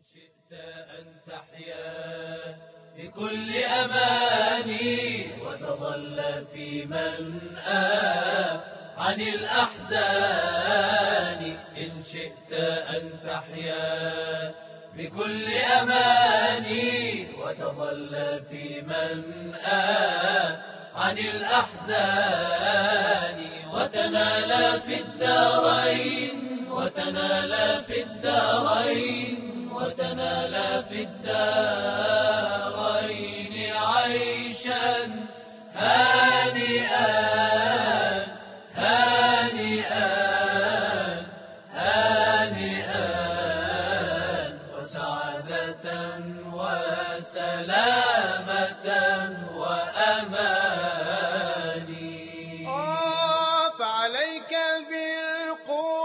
شئت أن تحيا بكل أماني وتظل في منأى عن الأحزان. إن شئت أن تحيا بكل أماني وتظل في منأى عن الأحزان وتنال في الدارين وتنال في الدارين وتنال في الدارين عيشا هانئا هانئا هانئا وسعادة وسلامة وأماني. فعليك بالقرآن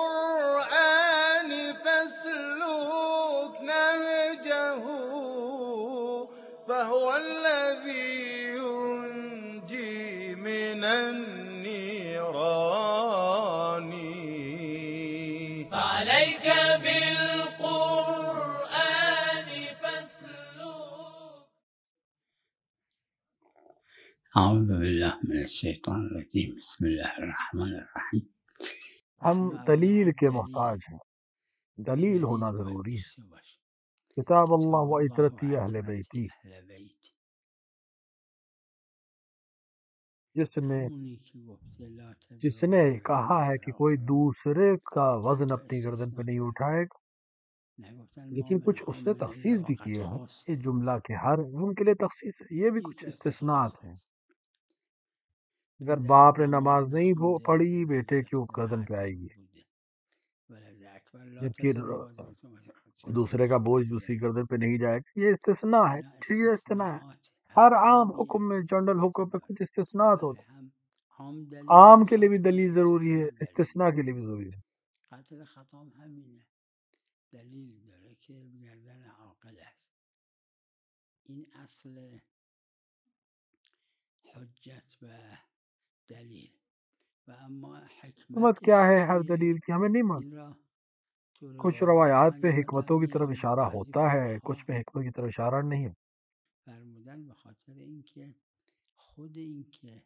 فاسلك نهجه فهو الذي ينجي من النيران. فعليك بالقرآن فاسلك. أعوذ بالله من الشیطان الرجیم. بسم اللہ الرحمن الرحیم. ہم دلیل کے محتاج ہیں، دلیل ہونا ضروری ہے۔ کتاب اللہ و عترتی اہل بیتی، جس نے کہا ہے کہ کوئی دوسرے کا وزن اپنی گردن پہ نہیں اٹھائے گا، لیکن کچھ اس نے تخصیص بھی کیے ہیں۔ یہ جملہ کے ہر ان کے لیے تخصیص ہے، یہ بھی کچھ استثناءات ہیں۔ اگر باپ نے نماز نہیں پڑھی، بیٹے کیوں گردن پہ آئے گی؟ جبکہ دوسرے کا بوجھ دوسری گردن پہ نہیں جائے گا، یہ استثناء ہے، ٹھیک ہے، استثناء ہے۔ ہر عام حکم میں، جنرل حکم پہ کچھ استثناءات ہوتے ہیں۔ عام کے لیے بھی دلیل ضروری ہے، استثناء کے لیے بھی ضروری ہے۔ قتل خطاب همینه، دلیل داره که گردن عاقل است. این اصل حجت و دلیل. و اما حکمت کیا ہے ہر دلیل کی ہمیں نہیں معلوم۔ این را تو کچھ روایات روایات پہ البته حکمتوں کی طرف اشارہ بعضی ہوتا ہے، فقها کچھ پہ حکمت کی طرف اشارہ نہیں ہے، فرمودن به خاطر اینکه خود اینکه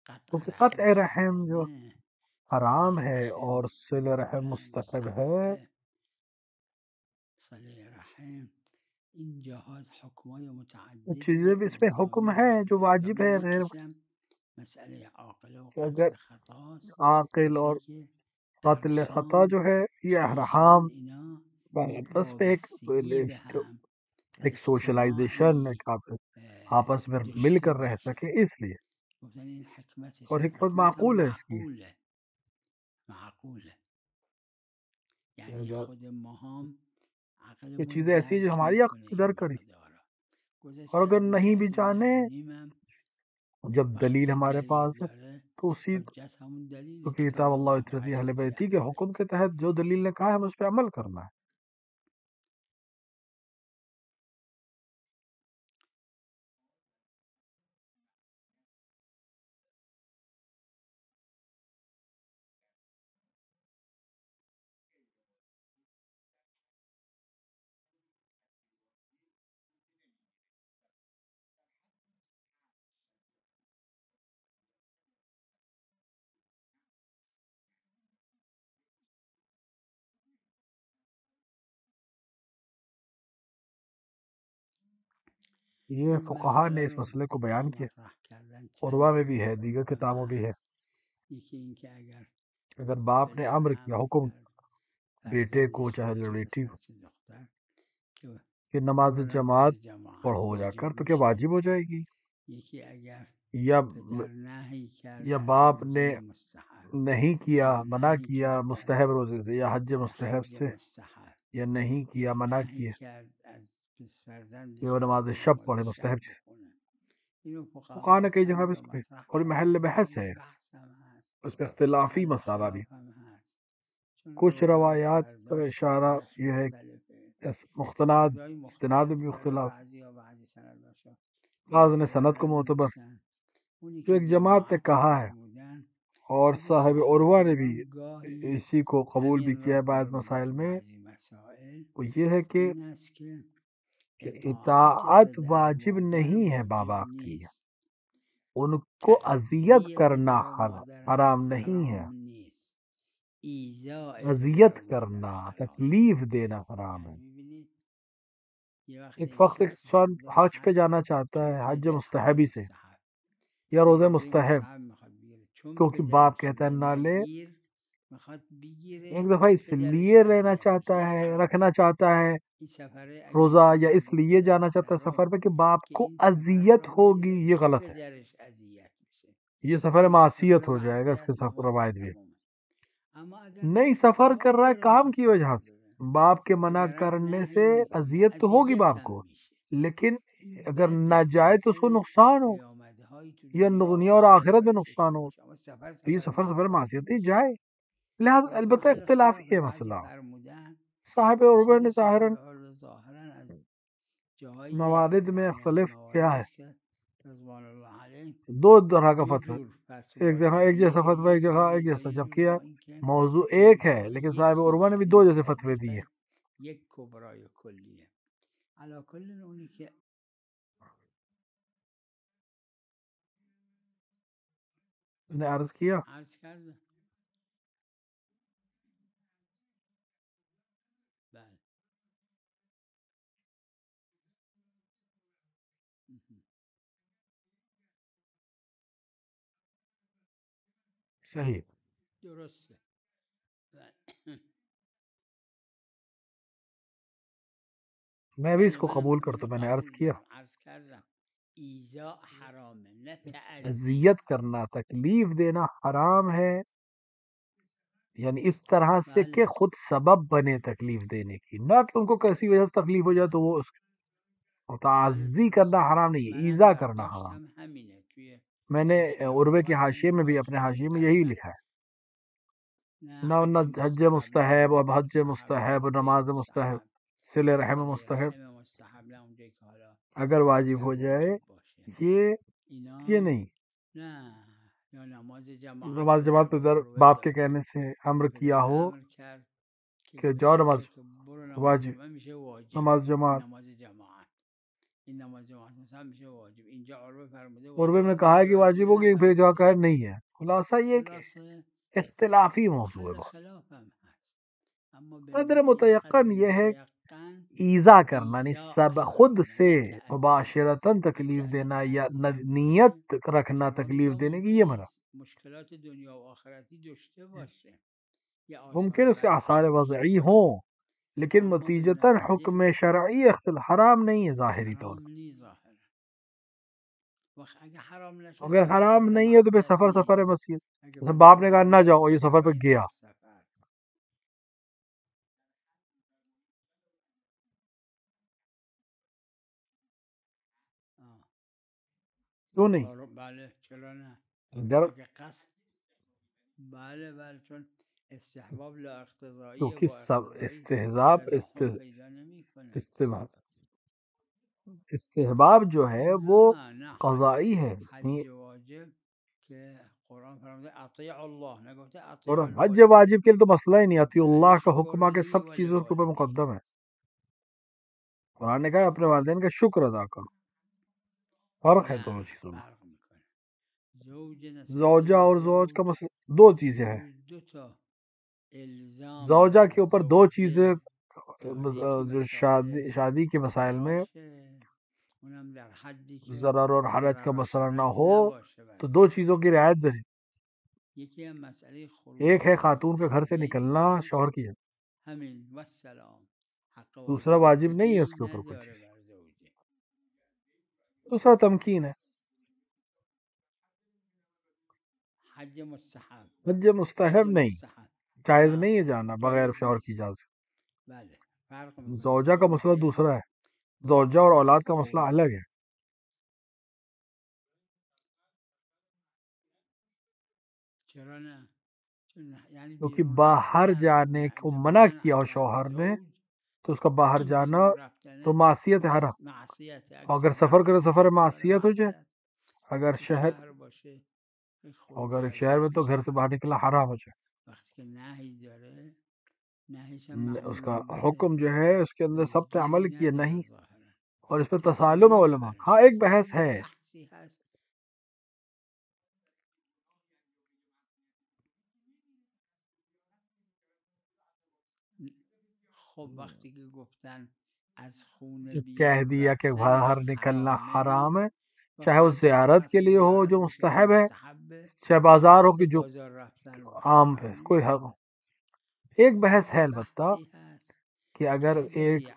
قطع کیونکہ رحم قطع رحم جو حرامه، حرام صلة ہے رحم اور صلہ رحم مستحب ہے۔ صلة رحم این جهات حکمای کچھ متعددی چیزیں بھی اس میں حکم ہے جو واجب ہے، غیر مکشم مسئله عاقل و کہ اگر قتل خطاست. عاقل اور مثل که قتل خطا ارحام جو ہے یہ خیشتن ارحام اینا یک آپس میں وابستگی به هم ایک سوشلائزیشن، ایک آپس میں مل داشته کر رہ باشه. سکے، اس لیے گفتن این حکمتشه. اور حکمت حکمت هم معقول ہے اس کی۔ معقوله معقوله یعنی جو خود ما هم یہ عقلمون چیزیں ایسی ہیں جو درک ہماری میکنه عقل این در کری، مقدارا. اور گذشته اگر از این نہیں که بھی اگه جانے، ندونیم هم جب دلیل وقتی ہمارے دلیل پاس ہے داره تو اسی حجت همون دلیل کیونکہ کتاب کتاب اللہ الله و عترتی اہل عترتی بیتی اهل کے بیت. حکم کے تحت جو دلیل نے کہا ہے ہمیں اس پہ عمل کرنا ہے۔ یہ این فقہا نے مسئله اس رو مسئلے کو اینجا بیان کیا، مطرح کردن عروہ چند میں بھی ہے، دیگر مسئله کتابوں بھی ہے۔ هست. یکی این که اگر اگر باپ نے پدر امر کیا، امر حکم کرد بیٹے کو فرزندش چاہے را چه بیٹی پسر کو چه دختر که کہ نماز برو جماعت نماز جماعت پڑھو جا واجب کر، تو کیا میشه. واجب ہو جائے گی؟ یکی اگر یا پدر نهی کرد یا از باپ نے روزه مستحب نہیں کیا، یا منع نهی کیا کرد مستحب از روزے سے، یا حج مستحب حج سے، مستحب یا نہیں کیا، یا منع نهی کیا کرد از کہ فرزندش وہ نماز برای شب نماز پڑھے، شب مستحب چیز۔ بخونه. اینو فقہا نے فقها کئی جگہ چند پہ بار اس پہ مطرح اور محل کردن. بحث ہے، محل بحث هم هست، اس پہ اختلافی محل مسئلہ بھی۔ خلاف هم هست. چون کچھ روایات پر برداشت اشارہ بعضیش یہ ہے مختلفه، کہ مختلف سندهای استناد مختلف میں بھی داره، اختلاف، بعضی ها بعضی سنداشا بعض نے معتبر سند کو معتبر، نمیدونستن. اونی جو که ایک جماعت نے جماعت کہا ہے، فرمودن اور خود صاحب صاحب عروہ نے بھی عروہ گاهی اسی کو قبول بھی همین کیا را ہے بعض فرموده مسائل تو میں، بعضی مسائل وہ یہ ہے کہ این است که اطاعت پدر و واجب مادر نہیں ہے ماں واجب باپ کی، نیست. ان کو اذیت تأذیه کرنا پدر و مادر هم حرام نہیں ہے، حرام نیست. ایذاء پدر اذیت و مادر کرنا، حرام. تکلیف دینا حرام ہے۔ می‌بینید یه وقت ایک وقت ایک انسان داره حج پہ جانا چاہتا ہے، حج بدل مستحبی سے مستحب یا روزہ روزه مستحب، مستحب میخواد بگیره، چون کیونکہ پدرش باپ رو کہتا ہے نہ لے، نگیر میخواد بگیره ایک دفعہ که اس پدرش لیے لینا اذیت چاہتا بشه. ہے، حرام. رکھنا چاہتا ہے این سفره اگه روزہ، این یا سفر اس با لیے پدر جانا چاہتا ہے بره سفر پہ کہ باپ که کو این سفر اذیت رو ہوگی، بگیره یہ که غلط ہے، پدرش اذیت بشه. یہ این سفر میشه معصیت سفر ہو جائے گا، اس کے معصیت، سفر نماز روایت بھی تمومه. اما اگر نہیں، سفر کر رہا ہے پدر کام میخواد کی وجہ سفر سے، بره باپ کے منع پدرم کرنے نهی سے میکنه اذیت تو ہوگی اذیت باپ هم کو، میشه. لیکن این اگر بده نہ جائے تو اس کو ممکنه نقصان ہو، پیامده هایی تو یا دنیا و دنیا اور آخرت آخرت میں براش نقصان داشته ہو، باشه. اما سفر تو یہ سفر سفر معصیت معصیت نہیں نیست. جائے، لہٰذا خلاصه البتہ محل اختلافی خلاف ہے بعضی مسئلہ۔ فرمودن صاحب که عروہ خود نے صاحب ظاہراً عرض ظاهرا از جاهای موارد میں یعنی از اختلاف کیا مواردی ہے، است که رضوان الله علیه دو طرح کا دو فتویٰ، جور ایک فتوا جگہ ایک جیسا فتویٰ، ایک جگہ ایک جیسا، یه جور جبکہ با اینکه موضوع این ایک ہے، فتوا لیکن صاحب یکیه، عروہ نے بھی یعنی دو جیسے فتوے دیے۔ مصدق یک کبرای کلیه. علا کل اونی که میں نے عرض کیا عرض کردم. بله. صحیح، درسته. بله. میں بھی اس بله کو قبول منم کرتا ہوں، میں نے عرض قبول کیا دارم. عرض کردم ایذاء حرامه، نه تعذیه. اذیت کرنا، تکلیف دینا حرام ہے، یعنی اس طرح سے کہ بله خود سبب بنے تکلیف دینے کی، نہ کہ ان کو کیسی وجہ سے تکلیف ہو جائے تو وہ اس بله تعزی درست. کرنا حرام نہیں ہے، منم ایذا کرنا حرام۔ یادداشتم همینه. توی میں نے حاشیه عروے کے عروه حاشیے میں همین بھی، اپنے بحث حاشیے رو میں یہی کردم. لکھا ہے، نه نہ حج حج مستحب، نه مستحب، عمره اب حج مستحب، نه مستحب، عمره نماز مستحب، مستحب، صلہ نه رحم صله مستحب، رحم مستحب، نه اونجایی که حالا اگر واجب اگر ہو جائے، واجب باشه. یہ اینا نہیں۔ نه، یا نماز جماعت نماز پدر جماعت پہ به عروه باپ کے داده، کہنے سے امر پدر کیا ہو امر کرد که کہ جاؤ پسر نماز بیاد که برو نماز واجب، جماعت، میشه واجب. نماز این جماعت۔ نماز جماعت، این نماز جماعت مثلا میشه واجب. اینجا عروه فرموده عروے واجب، نے اونجا کہا ہے کہ جای واجب دیگه ہوگی، پھر جہاں نفرموده. کہا نہیں ہے، خلاصہ یہ کہ خلاصه اختلافی موضوع ہے محل بہت۔ خلاف هم هست، اما قدر بالمطلق متیقن یہ ہے متیقن ایذا کرنا، یعنی ایذاء سب خود حرامه، سے نه تعذیه. مباشرتاً حتی تکلیف اگه دینا یا تعذیه هم باشه، نیت رکھنا چون تکلیف که دینے کی، یہ ممکنه منع۔ مشکلات دنیا و آخرتی داشته باشه یا آثار ممکن اس کے بدی آثار هم داشته وضعی باشه، ہوں، لیکن اما به نتیجتاً حکم نتیجه شرعی حرام نہیں ہے ظاہری طور حرام نی ظاهرا. وقت اگه حرام پر۔ نشد اگر سفر حرام سفر نہیں ہے تو پھر معصیت سفر نیست. سفر مسیت، اگه جیسے پدر باپ نے کہا میگه نہ نرو جاؤ، یہ سفر پہ سفر گیا، نرو سفر. کیوں نہیں؟ بله چرا نه؟ اگر اگه قصد بله بله، چون استحباب لا اقتضائیه، کیونکہ با اقتضایی استحباب تضاحم پیدا نمیکنه. استحباب جو ہے وہ نه نه قضائی ہے، حج واجب که قرآن فرموده اطیع الله، نگفته اطیع اور حج الوالدین. واجب کے لیے تو مسئلہ ہی نہیں آتی، اللہ کا حکم آ کے لی سب چیزوں کے اوپر ولوالدیک. مقدم ہے۔ قرآن نے کہا اپنے والدین کا شکر ادا کرو، فرق ہے دونوں نه چیزوں میں۔ فرق میکنه. زوج نسبت زوجہ به اور زوج کا زوج، مسئلہ دو چیزیں ہیں، زوج دو تا الزام زوجہ بر کے اوپر دو چیزیں زوجه داره، یکی جو مسائل شادی کے مسائل میں باشه، اونم در حدی که ضرر اور حرج کا ضرر و مسئلہ نہ حرج ہو نباشه تو برای دو چیزوں کی رعایت ضروری۔ یکی هم مسئله ایک خروج ہے از خاتون کے گھر سے نکلنا بین، شوہر کی جگہ، همین و سلام. حق دوسرا واجب واجب نہیں ہے دیگه اس ای کے اوپر کوئی نداره چیز، بر زوجه. دوسرا تمکین ہے، حج مستحب، حج حج مستحب نہیں، مستحب جائز نه نہیں ہے جانا بغیر جایز شوہر کی نیست. اجازت۔ بله فرق میکنه. زوجہ کا مسئلہ دوسرا ہے، با زوجہ اور اولاد کا مسئلہ الگ ہے۔ چرا نه؟ چون یعنی کیونکہ بیرون باہر رفتن از جانے خونه، کو انجام منع دادن کیا ہو حق شوہر نے زوج، تو اس کا باہر این جانا بیرون تو رفتن معصیت حرام، معصیت. اگر سفر کرے سفر معصیت ہو جائے، اگر تو شہر شهر باشه خروج اگر از شہر میں بین تو گھر سے باہر نکلا حرام ہو جائے۔ وقتی که نهی داره اس کا حکم جو ہے اس کے اندر سب نے عمل کیا نہیں، اور اس پہ تسالم ہے علماء۔ ہاں ایک بحث ہے، کہہ دیا کہ باہر نکلنا حرام ہے، چاہے وہ زیارت کے لیے ہو جو مستحب ہے، چاہے بازار ہو کہ جو عام ہے، کوئی حق ہو۔ ایک بحث ہے البتہ کہ اگر ایک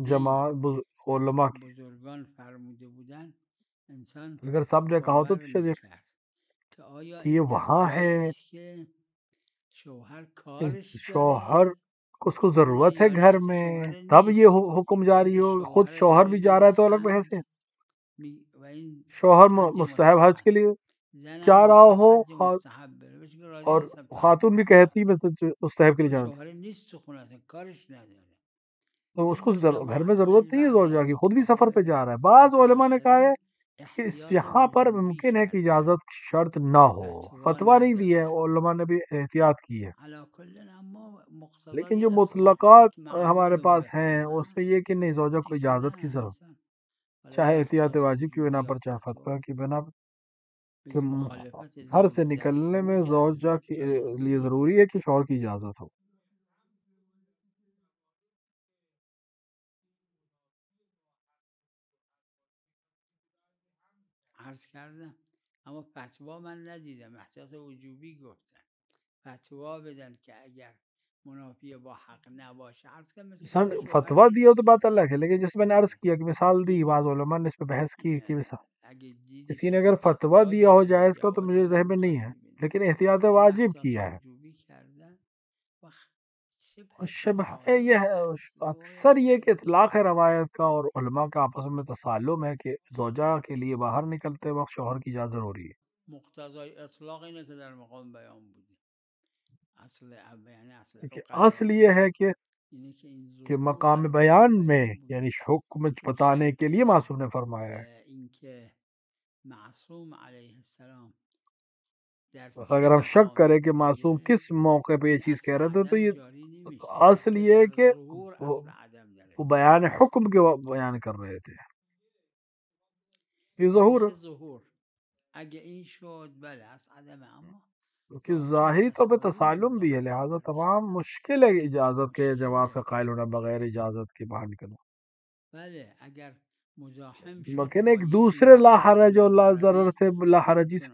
جماعت علماء کی اگر سب نے کہا ہو تو کہ یہ وہاں ہے، شوہر اس کو ضرورت ہے گھر میں، تب یہ حکم جاری ہو، خود شوہر بھی جا رہا ہے تو الگ بحث ہے۔ شوہر مستحب حج کے لیے جا رہا ہو اور خاتون بھی کہتی مستحب کے لیے جانا، تو اس کو گھر میں ضرورت نہیں ہے زوجہ کی، خود بھی سفر پہ جا رہا ہے۔ بعض علماء نے کہا ہے کہ یہاں پر ممکن ہے کہ اجازت کی شرط نہ ہو، فتویٰ نہیں دی ہے، علماء نے بھی احتیاط کی ہے، لیکن جو مطلقات ہمارے پاس ہیں اس میں یہ کہ نہیں، زوجہ کو اجازت کی ضرورت، چاہے احتیاط واجب کی بنا پر چاہے فتویٰ کی بنا پر، کہ گھر سے نکلنے میں زوجہ کے لیے ضروری ہے کہ شوہر کی اجازت ہو۔ عرض کردم اما فتوا من ندیدم، احتیاط وجوبی گفتن، فتوا بدن که اگر منافی با حق نباشه. عرض کردم فتوا دیا تو بات الگ ہے، لیکن جس میں نے عرض کیا کہ مثال دی، بعض علماء نے اس پہ بحث کی کہ کسی نے اگر فتوا دیا ہو جائز کا تو مجھے ذہن میں نہیں ہے، لیکن احتیاط واجب کیا ہے۔ شبہ یہ ہے اکثر یہ کہ اطلاق ہے روایت کا، اور علماء کا آپس میں تسالم ہے کہ زوجہ کے لیے باہر نکلتے وقت شوہر کی اجازت ضروری ہے۔ مقتضای اطلاق اینه که در مقام بیان بوده، اصل یہ ہے کہ مقام بیان میں یعنی حکم بتانے کے لیے معصوم نے فرمایا ہے۔ معصوم علیہ السلام اگر ہم شک کریں کہ معصوم کس موقع پہ یہ چیز کہہ رہے تھے تو یہ اصل یہ ہے کہ وہ بیان حکم کے بیان کر رہے تھے، یہ ظہور اگه این شد بله از عدم، اما کیونکہ ظاہری طور پہ تسالم بھی ہے، لہذا تمام مشکل ہے اجازت کے جواز کا قائل ہونا بغیر اجازت کے باہر نکلنا۔ بله اگر مزاحم لیکن ایک دوسرے لا حرج اور لا ضرر سے لا حرجی سے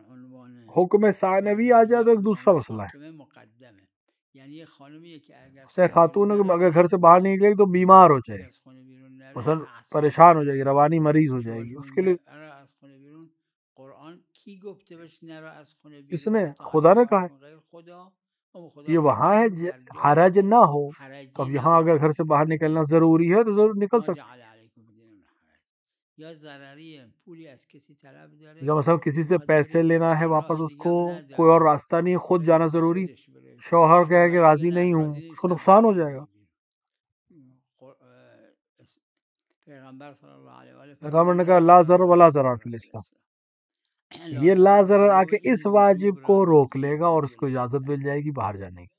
حکم ثانوی آ جائے تو ایک دوسرا مسئلہ ہے۔ یعنی یہ خانمی کہ سے خاتون اگر گھر سے باہر نہیں نکلے تو بیمار ہو جائے گی، مثلا پریشان ہو جائے گی، روانی مریض ہو جائے گی، اس کے لیے قرآن کی گفته بهش نرو از خونه بیرون؟ کس نے؟ خدا نے کہا ہے یہ وہاں ہے حرج نہ ہو، تو اب یہاں اگر گھر سے باہر نکلنا ضروری ہے تو ضرور نکل سکتے، یا ضرری پولی از کسی طلب داره، یا مثلا کسی سے پیسے لینا ہے واپس، اس کو کوئی اور راستہ نہیں، خود جانا ضروری، شوہر کہے کہ راضی نہیں ہوں، اس کو نقصان ہو جائے گا۔ پیغمبر نے کہا لا ضرر ولا ضرر فی الاسلام، یہ لا ضرر آ کے اس واجب کو روک لے گا اور اس کو اجازت مل جائے گی باہر جانے کی۔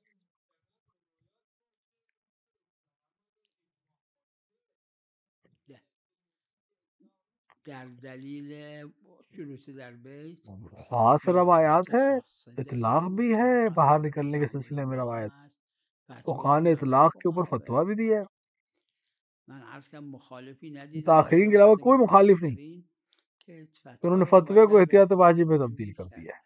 در دلیل جلوس در بیت خاص روایات ہے، اطلاق بھی ہے، باہر نکلنے کے سلسلے میں روایت، فقہاء نے اطلاق کے اوپر فتویٰ بھی دیا ہے، تاخرین کے علاوہ کوئی مخالف نہیں، انہوں نے فتوے کو احتیاط واجب میں تبدیل کر دیا ہے۔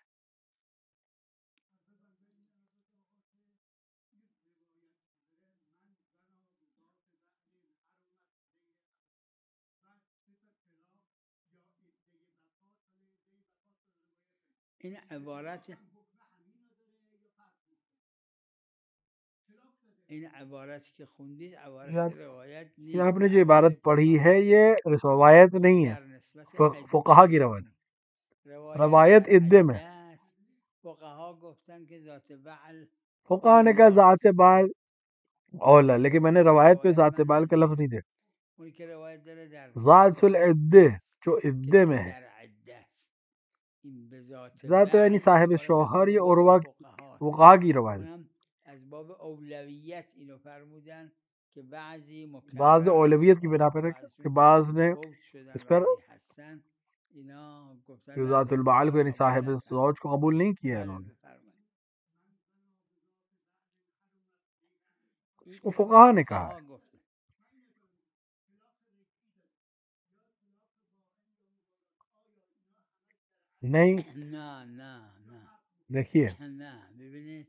این عبارت که خوندید عبارت روایت نیست، یہ آپ نے جو عبارت پڑھی ہے یہ روایت نہیں ہے، فقہا کی روایت، روایت عدے میں، فقہا نے کہا ذات بال اولا، لیکن میں نے روایت پہ ذات بال کا لفظ نہیں دیکھا، ذات العدے جو عدے میں ہے، ذات یعنی صاحب شوہر، یہ عروہ فقہا کی روایت، از باب اولویت اینو فرمودن که بعضی بعض مکرر اولویت کی بنا پر ہے کہ بعض نے فوت شدن اس و پر بعضی هستن اینا گفتن نه ذات البعال کو یعنی طلاق صاحب قبول نکردن. زوج کو قبول نہیں کیا بله انہوں نے، بفرمایید. اس کو فقہا نے کہا ہے. فقها گفتن نہیں نه نه نه دیکھیے نه ببینید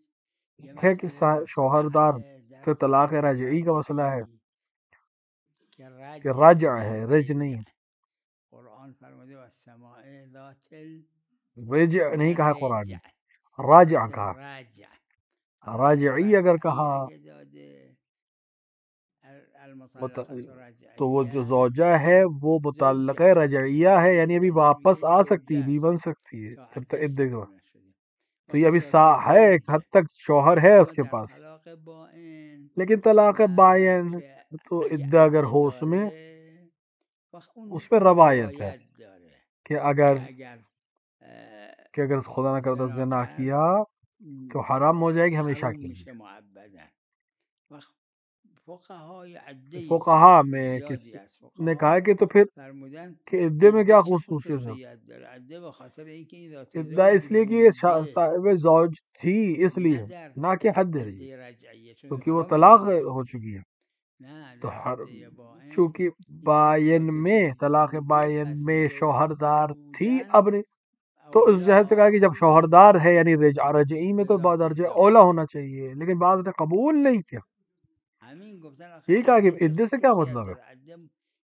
یه ہے کہ مسئله شوہردار مطرحه در سے طلاق کتاب رجعی کا مسئلہ ہے که کہ رجع رجع نه ہے، رج رجع. نہیں. قرآن فرموده و السماء ذات رجع نہیں کہا قرآن الرجع نے، راجع ذات کہا. الرجع. راجعی اگر کہا اگه داده المطلقات تو وہ جو رجعیه زوجہ ہے وہ متعلقہ رجعیہ ہے، یعنی ابھی واپس آ سکتی ہے، بھی بن سکتی ہے تا جب تک عدت عدت. تمام نشده. تو یہ ابھی ہے، ایک حد تک شوہر ہے اس اما کے در پاس، طلاق بائن لیکن طلاق باین که تو اگه عدہ اگر عده ہو اس میں، داره وقت اون اس میں روایت ہے روایت داره کہ اگر که اگر خدا نہ کرتا زنا زنا کرد کیا تو حرام ہو جائے گی ہمیشہ حروم کے لیے. میشه معبدا. وقت فقهای عده فقہا میں زیادی کسی از نے فقها کہا کہ تو پھر فرمودن کہ عدے میں عده کیا چه خصوصیت ہے؟ خصوصیت داره؟ عده به خاطر اینکه این ذات عدہ زوج اس لیے کہ یہ بوده صاحب زوج تھی اس لیے، نه در نہ کہ حد رہی، عده رجعیه، چون کیونکہ وہ حالا طلاق ممکنه ہو چکی ہے. نه تو در عده بائن چونکہ اینکه باین ذات میں زوج طلاق بوده باین پس میں زوج شوہردار تھی بودن اب نہیں، تو اس جہت سے کہا کہ جب شوہردار ہے یعنی رجعی میں تو درجہ اولا ہونا چاہیے، لیکن بعض نے قبول نہیں کیا. همین گفتن آخه یہی کہا کہ عده چه عدے سے کیا خصوصیت مطلب ہے؟ داره؟ عده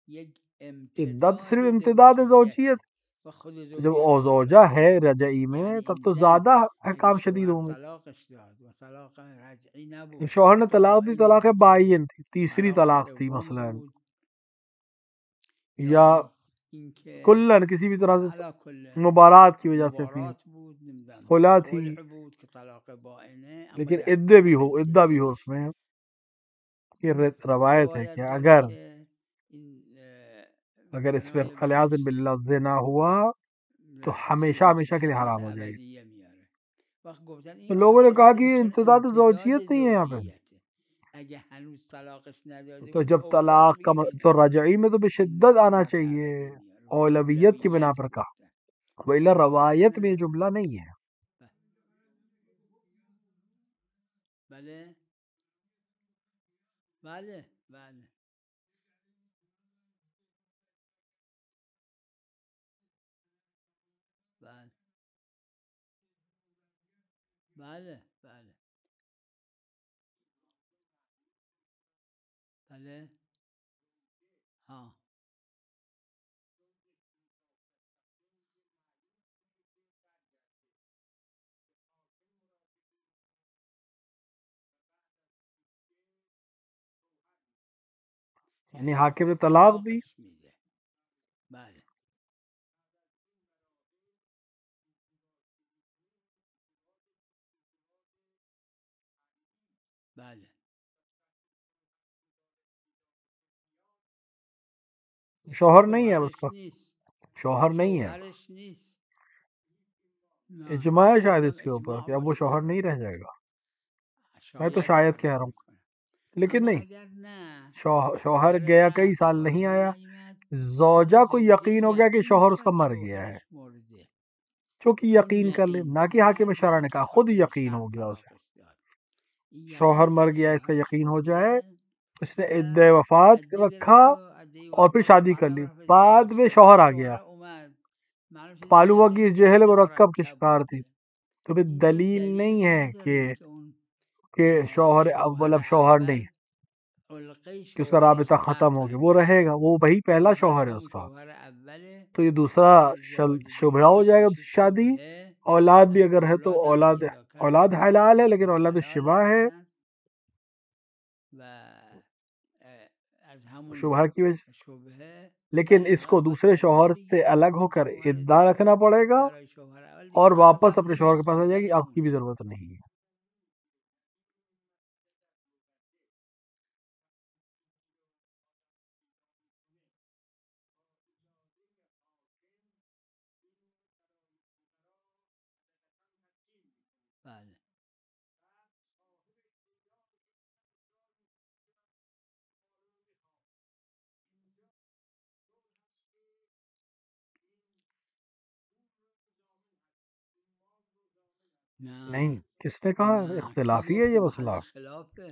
یک عدت امتداد صرف امتداد زوجیت، زوجیته و خود جب زوجیت زوجہ مطلقه. ہے رجعی میں یعنی تب این تو زن زیادہ احکام اگه شدید شوهر ہوں گے. طلاقش داد و طلاق رجعی نبود، شوہر نے طلاق طلاق دی، بائن طلاق بود، باین تھی، تیسری طلاق طلاق تھی سوم مثلا، بود، یا یا اینکه کلن کسی بھی طرح سے علا کل مبارات کی وجہ سے تھی، مبارات بود، نمیدونم خلا تھی، خلع بود که طلاق بائنه. اما لیکن در عدے بھی باب ہو، عدہ بھی ہو اس میں. یہ روایت ہے روایت کہ داره که این اگر اس پر بنای فلیعظم بهش باللہ زنا ہوا تو ہمیشہ ہمیشہ کے لیے حرام ہو جائے گی. ابدیه میاره. وقت گفتن تو این لوگوں آخه نے چه کہا کہ خصوص، چون امتداد امتداد زوجیت نہیں ہے یہاں پہ. زوجیته. اگه هنوز طلاقش نداده تو بود جب اولاش طلاق کا بگه تو عده، رجعی میں تو بے شدت آنا چاہیے، اولویت کی بنا پر کہا، وإلا روایت میں یہ جملہ نہیں ہے. بله بله بله بله بله بله بله ها یعنی حاکم نے طلاق دی، طلاقش میده. بله بله شوہر نہیں ہے اس کا، شوهرش نیست، شوہر نہیں ہے. شوهرش نیست. نه اجماع ہے شاید خیلی اس کے اوپر اجماع کہ اب وہ باشه شوہر در نہیں رہ مسئله. جائے گا. میں تو شاید شاید کہہ فرق رہا ہوں، میکنه. لیکن اما نہیں، اگر نه شوہر گیا کئی سال شوهر نہیں آیا، نیامد، زوجہ خود کو زوجه یقین ہو گیا کہ یقین شوہر اس کا کرد مر گیا ہے، شوهرش مرده، چونکہ چون یقین کر لے، یقین نہ کہ حاکم کرد، شرع نه نے که کہا، خود حاکم یقین شرع ہو گیا اسے. طلاقش داد. این شوہر یقین مر کرد گیا اس کا شوهرش یقین ہو جائے، مرده اس نے و عدہ وفات عده رکھا گرفت و عده اور پھر وفات شادی کر بعدم لی. رفت بعد ازدواج میں کرد. شوہر بعد آ گیا، شوهر اومد، معلوم شد معلوم ہوا کہ یقین جہل خیلی مرکب کے مرکب شکار تھی. بوده. تو پھر اینجا دلیل نہیں دلیلی ہے نداره اینکه اون کہ شوہر اول اب شوہر نہیں، علقه کہ اس کا شوهرش رابطہ ختم ہو قطع گیا، وہ میشه. رہے گا، وہ وہی پہلا شوہر ہے همون اس کا. شوهر اوله. تو یہ دوسرا ازدواج شبہ ہو دومش جائے گا میشه شادی. شبهه. اولاد بھی اگر اگر ہے تو اولادم اولاد پیدا کرد اولاد حلال ہے، لیکن اولاد اولاد حلال شبہ ہے هستن و از همون شبہ کی وجہ. شبهه. لیکن بله اس کو باید دوسرے عده شوہر سے بگیره الگ از ہو این کر شوهر عدہ رکھنا دوم پڑے گا، برای شوهر اول دیگه اور فقط واپس اپنے تقدیم شوہر کے پاس آ جائے گی، خواندن عقد کی بھی اونه. ضرورت نہیں ہے. بله نہیں، کس نے کہا نه کی اختلافی ہے گفت یہ محل مسئلہ؟ خلافه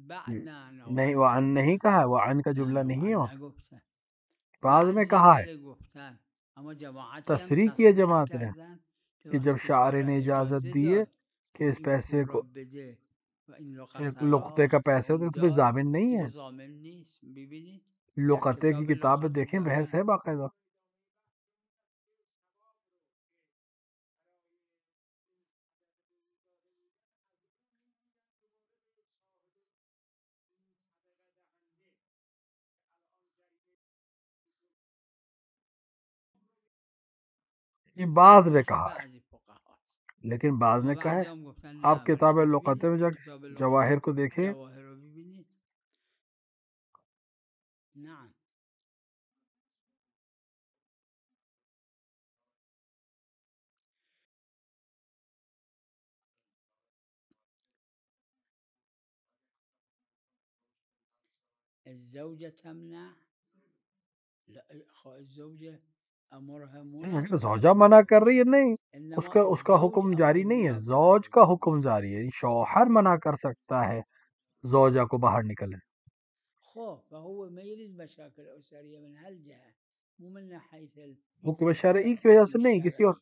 بعدا نہیں، وعن نہیں کہا ہے، وعن کا جملہ نہیں ہے وہاں، نگفتن بعض میں کہا ہے، گفتن اما جماعتی هم تصریح کی ہے تصریح جماعت نے کردن کہ جب شاعر نے اجازت دی ہے کہ اس این پیسے پول کو را بده و این ایک لقطه لقطے کا را پیسہ به تو این اس میں داد ضامن نہیں ہے. دیگه ضامن نیست. ببینید لقطے کی کتاب کتاب لقطه دیکھیں، بحث دارن. ہے باقاعدہ. یہ بعض نے کہا ہے، بعضی فقها لیکن بعض اما نے کہا ہے. بعضی هم گفتن آپ نه کتاب برشون لقطے میں ببینید جا کے کتاب جواہر لقطه کو دیکھیں. جواهر رو ببینید. نعم الزوجة تمنع لا الزوجة امرها منع زوجہ منع کر رہی ہے، نہیں، انما اس کا حکم جاری نہیں ہے، زوج کا حکم جاری ہے. شوہر منع کر سکتا ہے زوجہ کو باہر نکلے. خب فهو ما يريد مشاكل أسرية من هالجهة مو من حيث حکم شرعی کی وجہ سے نہیں، کسی اور.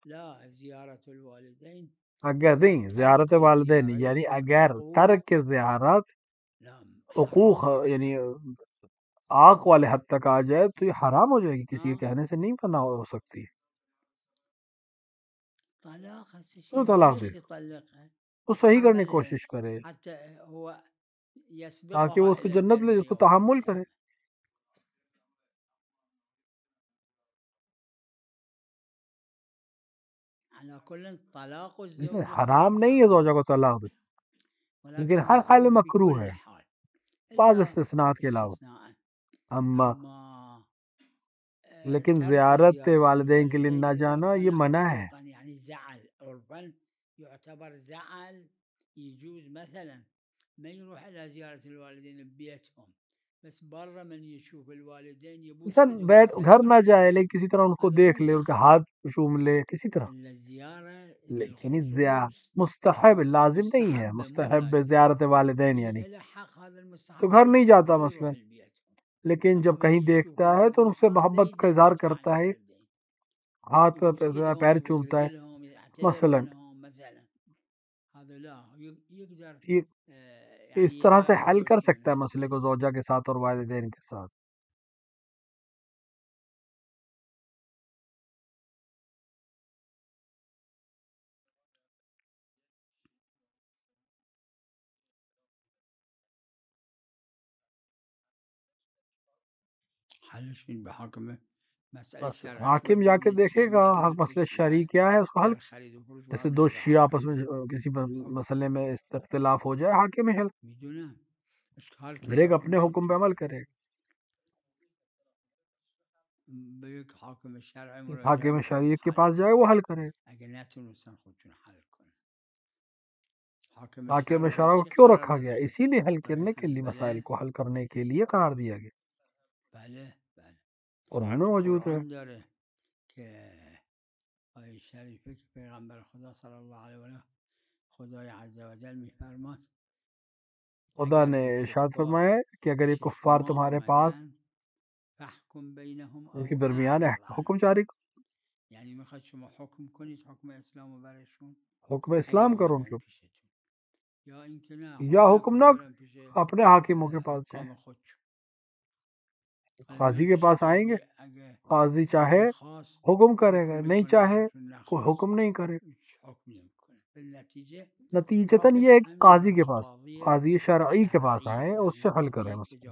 لا زيارة الوالدين اگر نہیں، زیارت والدین یعنی اگر ترک زیارت حقوق یعنی آنکھ والے حد تک آ جائے تو یہ حرام ہو جائے گی، کسی کے کہنے سے نہیں منع ہو سکتی. طلاق تو طلاق دے، تو صحیح کرنے کی کوشش کرے تاکہ وہ اس کو جنت لے، اس کو تحمل کرے. لیکن حرام نہیں ہے زوجہ کو طلاق دے، لیکن ہر حال میں مکروہ ہے بعض استثناءات کے علاوہ. اما لیکن زیارت والدین کے لیے نہ جانا یہ منع ہے. يعني زعل عرفا يعتبر زعل يجوز مثلا ما يروح الى زيارة الوالدين ببيتهم بس برا من يشوف الوالدين يبوس مثلا بیٹھ گھر نہ جائے لیکن کسی طرح ان کو دیکھ لے، ان کے ہاتھ چوم لے کسی طرح. لیکن مستحب لازم نہیں ہے، مستحب زیارت والدین یعنی تو گھر نہیں جاتا مثلا، لیکن جب کہیں دیکھتا ہے تو ان سے محبت کا اظہار کرتا ہے، ہاتھ پیر چومتا ہے مثلا. اس طرح سے حل کر سکتا ہے مسئلے کو زوجہ کے ساتھ اور والدین کے ساتھ. بس حاکم جا کے دیکھے گا مسئلہ شرعی کیا ہے، اس کو حل. جیسے دو شیعہ آپس میں کسی مسئلے میں اختلاف ہو جائے، حاکم حل پھر ایک اپنے حکم پہ عمل کرے. حاکم شریعت کے پاس جائے، وہ حل کرے. حاکم شرع کو کیوں رکھا گیا؟ اسی لیے حل کرنے کے لیے، مسائل کو حل کرنے کے لیے قرار دیا گیا. قرآن میں موجود ہے کہ آیه شریفه که پیغمبر خدا صلی الله علیه و آله خدای عز و جل میفرماد خدا نے ارشاد فرمایا کہ اگر یہ کفار تمہارے پاس ان کے درمیان حکم جاری کرو، یعنی میخواد شما حکم کنید حکم اسلام رو برشون، حکم اسلام کرو ان کے، یا اینکه نه یا حکم نہ اپنے حاکموں کے پاس جائیں. قاضی کے پاس آئیں گے، قاضی چاہے حکم کرے گا، نہیں چاہے کوئی حکم نہیں کرے. نتیجتاً یہ ہے کہ قاضی کے پاس، قاضی شرعی کے پاس آئے، اس سے حل کریں مسئلہ.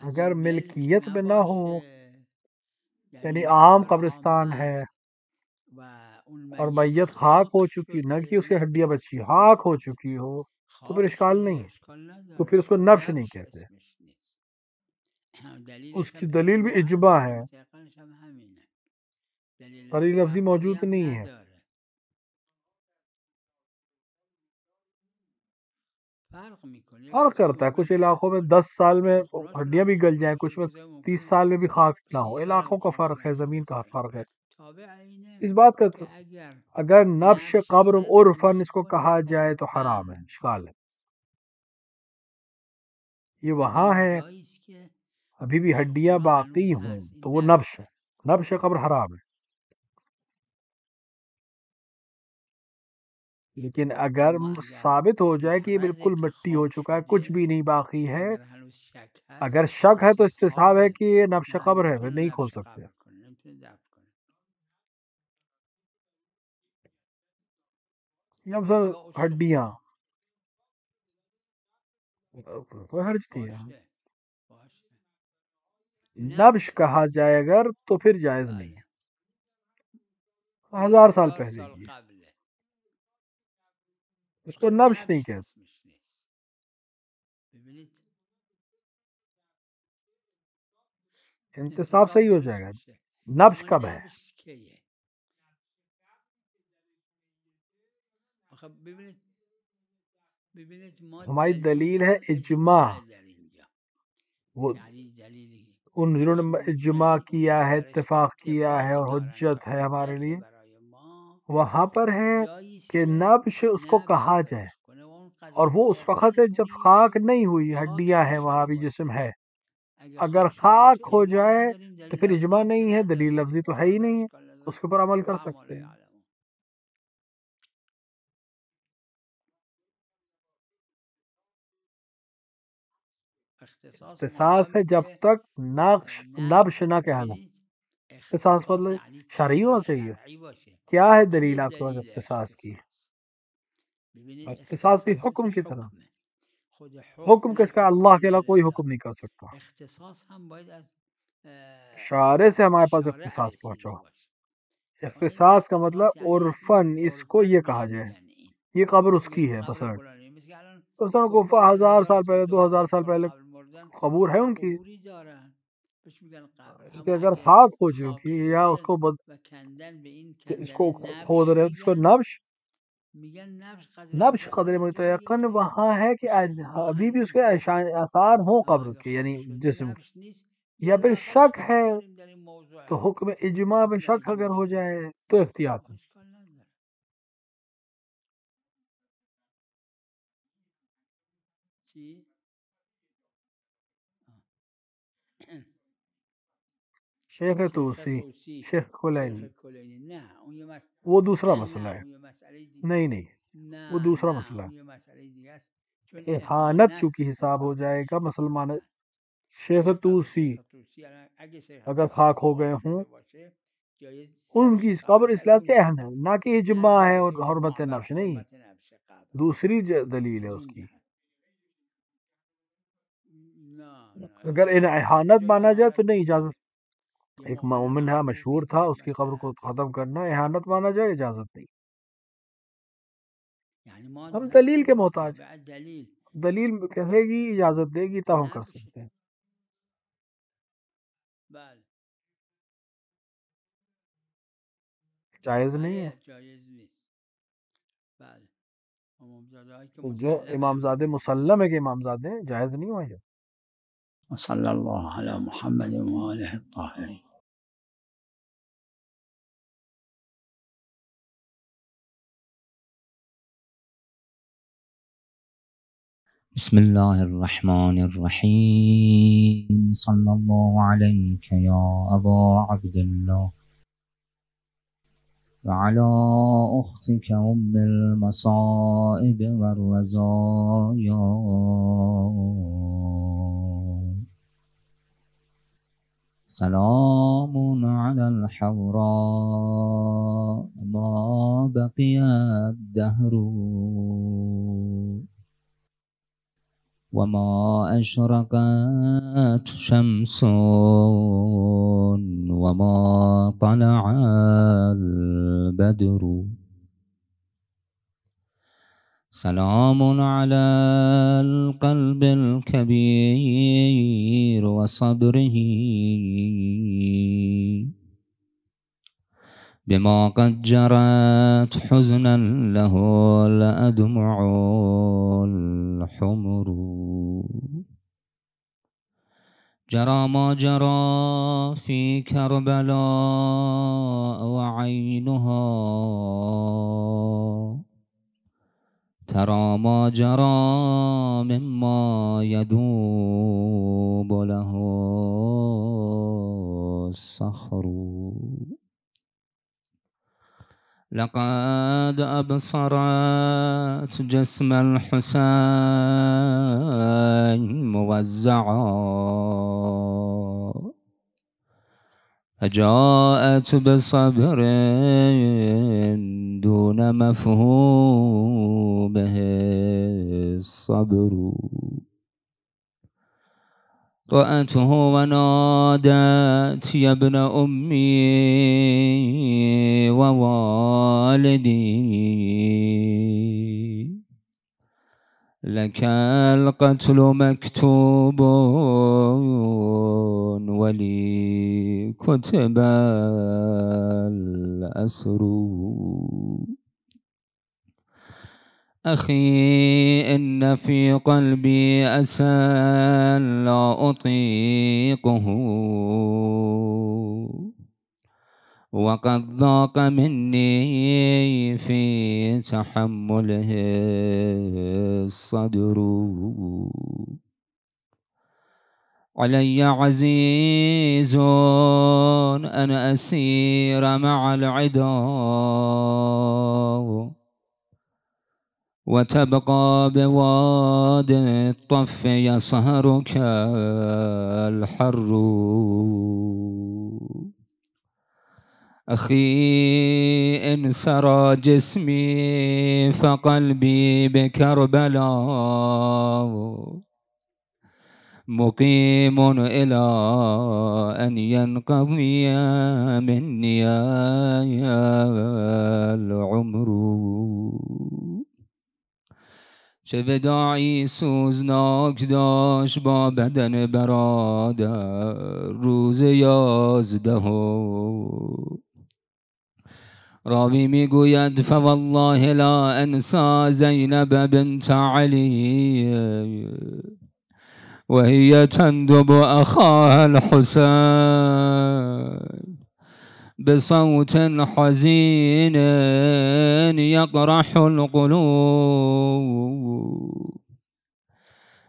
اگر ملکیت میں نہ ہو، یعنی عام قبرستان ہے اور میت خاک ہو چکی، نہ کہ اس کی ہڈیاں بچی، خاک ہو چکی ہو، تو پھر اشکال نہیں ہے، تو پھر اس کو نبش نہیں کہتے. اس کی دلیل بھی اجماع ہے، قریب لفظی موجود نہیں ہے۔ فرق کرتا ہے، کچھ علاقوں میں 10 سال میں ہڈیاں بھی گل جائیں، کچھ میں 30 سال میں بھی خاک نہ ہو، علاقوں کا فرق ہے، زمین کا فرق ہے۔ اس بات کا اگر نبش قبر عرفاً اس کو کہا جائے تو حرام ہے، اشکال ہے۔ یہ وہاں ہے، ابھی بھی ہڈیاں باقی ہوں تو وہ نبش ہے، نبش قبر حرام ہے۔ لیکن اگر ثابت ہو جائے کہ یہ بالکل مٹی ہو چکا ہے، کچھ بھی نہیں باقی ہے، اگر شک ہے تو استصحاب ہے کہ یہ نبش قبر ہے، پھر نہیں کھول سکتے۔ یا مثلا ہڈیاں کوئی حرج نہیں ہے، نبش کہا جائے اگر تو پھر جائز نہیں ہے، 1000 سال پہلے کی ہے، اس کو نبش نہیں کہتے۔ انتصاب صحیح ہو جائے گا، نبش کب ہے؟ ہماری دلیل ہے اجماع، وہ ان جنہوں نے اجماع کیا ہے، اتفاق کیا ہے اور حجت ہے ہمارے لیے، وہاں پر ہے کہ نبش اس کو کہا جائے، اور وہ اس وقت ہے جب خاک نہیں ہوئی، ہڈیاں ہیں وہاں بھی جسم ہے۔ اگر خاک ہو جائے تو پھر اجماع نہیں ہے، دلیل لفظی تو ہے ہی نہیں ہے، اس کے اوپر عمل کر سکتے ہیں۔ اختصاص ہے جب تک نبش نہ کہنا۔ اختصاص مطلب شرعی ہونا چاہیے۔ کیا ہے دلیل آپ کے پاس اختصاص کی؟ اختصاص بھی حکم کی طرح، حکم کس کا؟ اللہ کے علاوہ کوئی حکم نہیں کر سکتا۔ شارع سے ہمارے پاس اختصاص پہنچا۔ اختصاص کا مطلب عرفاً اس کو یہ کہا جائے یہ قبر اس کی ہے، مثلا گفا 1000 سال پہلے 2000 سال پہلے قبور ہے ان کی، کہ اگر خاک ہو چکی یا اس کو کھود رہے اس کو نبش قدر متیقن وہاں ہے کہ ابھی بھی اس کے آثار ہوں قبر کے، یعنی جسم کے، یا پھر شک ہے تو حکم اجماع میں شک اگر ہو جائے تو احتیاط ہے۔ شیخ توسی، شیخ کلینی، وہ دوسرا مسئلہ ہے، نہیں وہ دوسرا مسئلہ ہے۔ احانت چونکہ حساب ہو جائے گا مسلمان، شیخ توسی اگر خاک ہو گئے ہوں ان کی قبر اصلاح سے اہم ہے، نہ کہ اجماع ہے اور حرمت نبش نہیں، دوسری دلیل ہے اس کی۔ اگر احانت مانا جائے تو نہیں اجازت، ایک مومن ہے مشہور تھا اس کی قبر کو ختم کرنا احانت مانا جائے، اجازت نہیں۔ ہم دلیل کے محتاج، دلیل کہے گی اجازت دے گی تب ہم کر سکتے ہیں۔ جائز نہیں ہے، جو امامزادے مسلم ہے کہ امامزادے جائز نہیں ہوئے۔ صلی اللہ علی محمد وآلہ الطاہرین۔ بسم اللہ الرحمن الرحیم، صلی اللہ علیک یا ابا عبداللہ وعلی اختک ام المصائب والرزایا، سلام علی الحوراء ما بقی الدہر وما أشرقت شمس وما طلع البدر، سلام على القلب الكبير وصبره بما قد جرت حزنا له الأدمع الحمر جرى ما جرى في كربلاء وعينها ترى ما جرى مما يذوب له الصخر لقد أبصرت جسم الحسين موزعا فجاءت بصبر دون مفهومه الصبر رأته ونادت يا ابن أمي ووالدي لك القتل مكتوب ولي كتب الأسر أخي إن في قلبي أسى لا أطيقه وقد ضاق مني في تحمله الصدر علي عزيز أن أسير مع العدا وتبقى بواد الطف يصهرك الحر أخي إن سرى جسمي فقلبي بكربلاء مقيم إلى أن ينقضي مني العمر چه وداعی سوزناک داشت با بدن برادر روز 11 راوی میگوید فوالله لا انسى زینب بنت علی وهي تندب أخاها الحسين بصوت حزين يقرح القلوب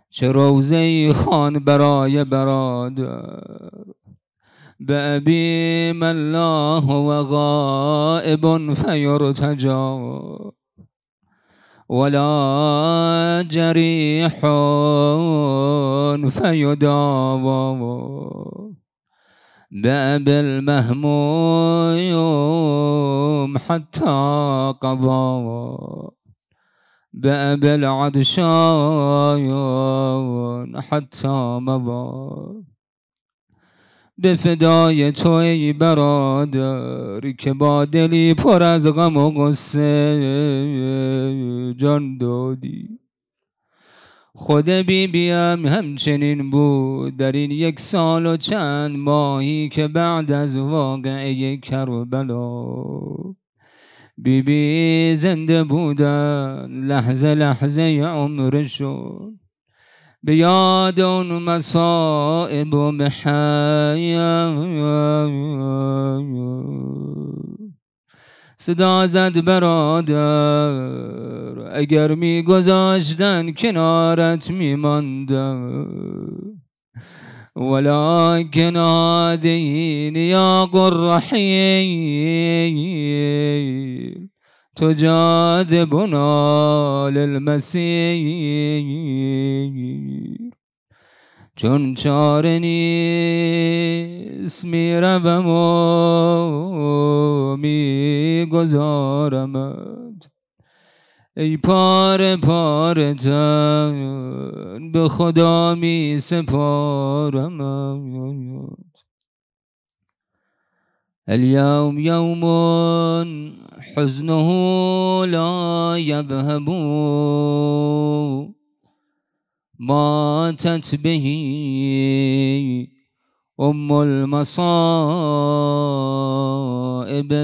چه روزه خوان برای برادر بأبي من الله وغائب فيرتجى ولا جريح فيداوى بأبي المهموم حتى قضى بأبي العطشان حتى مضى بفدای تو ای برادر که با دلی پر از غم و غصه جان دادی خود بیبیم همچنین بود در این 1 سال و چند ماهی که بعد از واقعه کربلا بیبی زنده بودن لحظه لحظه عمرشون به یاد اون مصائب و صدا زد برادر اگر می گذاشتن کنارت می ماندم ولكن هذه نياق الرحيل تجاذبنا للمسير چون چاره نیست میروم و میگذارمت ای پاره پاره تن به خدا می سپارم اليوم يوم حزنه لا يذهب ماتت به أم المصائب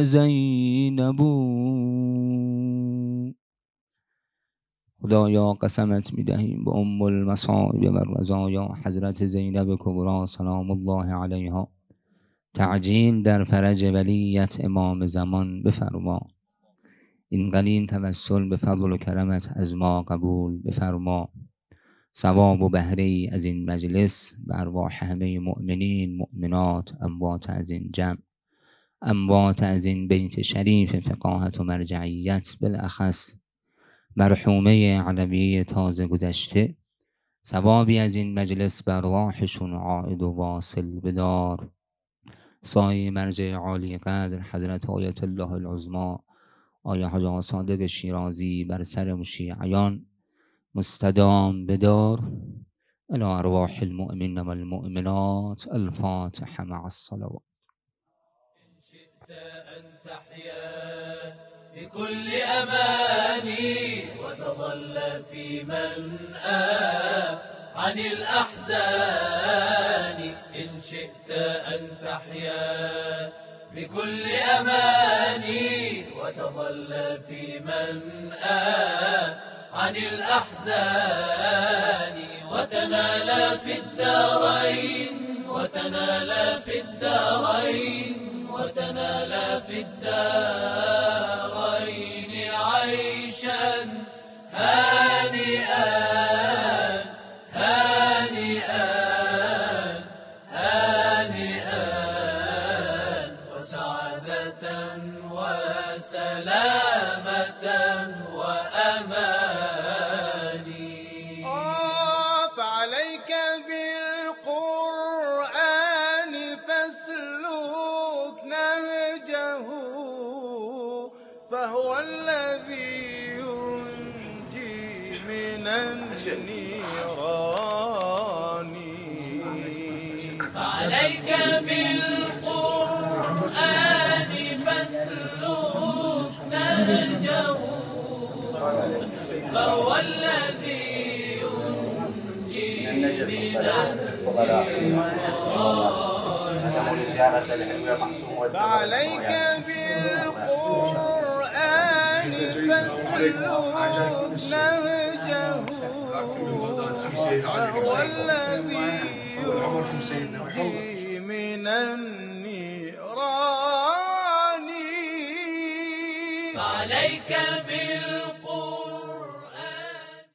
زینب. خدایا قسمت میدهیم به ام المصائب و الرزایا حضرت زینب کبری سلام الله علیها، تعجیل در فرج ولیت امام زمان بفرما. این قلیل توسل به فضل و کرمت از ما قبول بفرما. ثواب و بهره ای از این مجلس به ارواح همه مؤمنین مؤمنات، اموات از این جمع، اموات از این بیت شریف فقاهت و مرجعیت، بالاخص مرحومه علویه تازه گذشته، ثوابی از این مجلس به ارواحشون عائد و واصل بدار. سایه مرجع عالی قدر حضرت آیت الله العظمی آیه حاج آقا صادق شیرازی بر سر مشیعیان مستدام بدار. الی ارواح المؤمنین و المؤمنات. الفاتحه مع الصلوات. إن شئت أن تحيا بكل أماني وتظل في منأى عن الأحزان. إن شئت أن تحيا بكل أماني وتظل في منأى عن الأحزان، وتنال في الدارين، وتنال في الدارين، وتنال في الدارين عيشا هانئا هانئا هانئا، وسعادة وسلامة وأماني. فعليك بالقرآن فاسلك نهجه، فهو الذي ينجي من النيران. فعليك بالقرآن فاسلك نهجه، فهو الذي ينجي من فعليك بالقرآن فاسلك نهجه، فهو الذي ينجي من النيران. فعليك